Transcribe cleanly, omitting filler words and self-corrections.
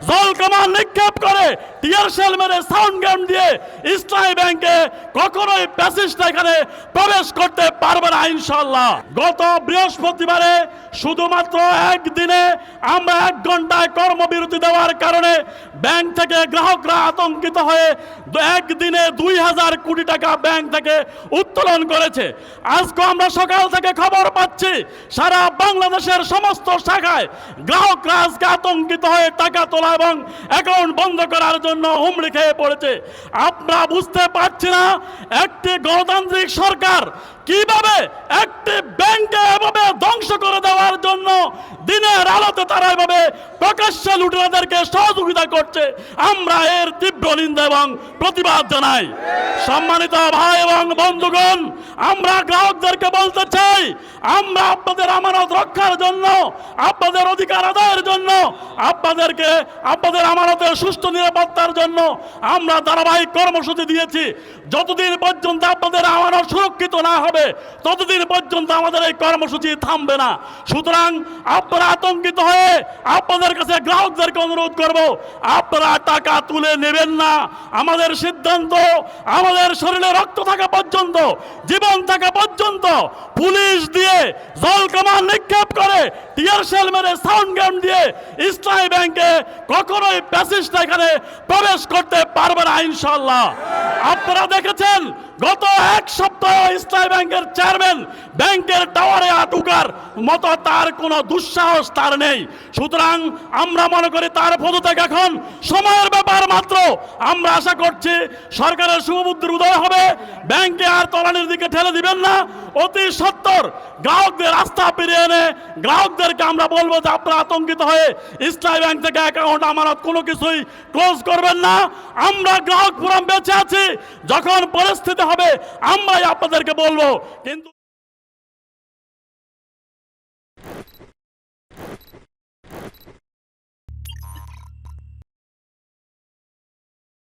জল কামান নিক্ষেপ করে টিয়ার শেল মেরে সাউন্ড গান দিয়ে ইসলামী ব্যাংকে কখনোই প্যাসিস্ট এখানে প্রবেশ করতে পারবে না ইনশাআল্লাহ। গত বৃহস্পতিবারে শুধুমাত্র একদিনে আমরা 1 ঘন্টায় কর্মবিরতি দেওয়ার কারণে ব্যাংক থেকে গ্রাহকরা আতঙ্কিত হয়ে একদিনে 2000 কোটি টাকা ব্যাংক থেকে উত্তোলন করেছে। আজকে আমরা সকাল থেকে খবর পাচ্ছি সারা বাংলাদেশের সমস্ত শাখায় গ্রাহকরা আজকে আতঙ্কিত হয়ে টাকা তোলা এবং অ্যাকাউন্ট বন্ধ করার জন্য হুমড়ি খেয়ে পড়েছে। আমরা বুঝতে পারছি না একটি গণতান্ত্রিক সরকার কিভাবে একটি ব্যাংকে এভাবে ধ্বংস করে দেওয়ার জন্য দিনের আলোতে তারা এভাবে প্রকাশ্যে লুটেরাদেরকে সহযোগিতা করছে। আমরা এর তীব্র নিন্দা এবং প্রতিবাদ জানাই। সম্মানিত ভাই এবং বন্ধুগণ, আমরা গ্রাহকদেরকে বলতে চাই, আমরা আপনাদের আমানত রক্ষার জন্য, আপনাদের অধিকার আদায়ের জন্য, আপনাদের আমানতের সুষ্ঠু নিরাপত্তার জন্য আমরা ধারাবাহিক কর্মসূচি দিয়েছি। যতদিন পর্যন্ত আপনাদের আমানত সুরক্ষিত না হবে ততদিন পর্যন্ত আমাদের এই কর্মসূচি থামবে না। সুতরাং আপনারা আতঙ্কিত হয়ে আপনাদের কাছে গ্রাহকদেরকে অনুরোধ করব, আপনারা টাকা তুলে নেবেন না। আমাদের সিদ্ধান্ত, আমাদের শরীরে রক্ত থাকা পর্যন্ত, জীবন থাকা পর্যন্ত পুলিশ দিয়ে জল কামান নিক্ষেপ করে টিয়ার শেল মেরে সাউন্ড গান দিয়ে ইসলামী ব্যাংকে কখনোই প্যাসিস্ট এখানে প্রবেশ করতে পারবে না ইনশাআল্লাহ। আপনারা দেখেছেন গত 1 সপ্তাহ ইসলামী ব্যাংকের চেয়ারম্যান ব্যাংকের টাওয়ারে ঢোকার মতো তার কোনো দুঃসাহস তার নেই। সুতরাং আমরা মনে করি তার পদত্যাগ এখন সময়ের ব্যাপার মাত্র। আমরা আশা করছি সরকারের শুভবুদ্ধির উদয় হবে, ব্যাংকে আর তলানির দিকে ঠেলে দিবেন না। অতি সত্বর গ্রাহকদের আস্থা ফিরিয়ে এনে গ্রাহকদেরকে আমরা বলবো যে আপনারা আতঙ্কিত হয়ে ইসলামী ব্যাংক থেকে অ্যাকাউন্ট আমানত কোনো কিছুই ক্লোজ করবেন না। আমরা গ্রাহক ফোরাম বেঁচে আছি, যখন পরিস্থিতি হবে আমরাই আপনাদেরকে বলবো। কিন্তু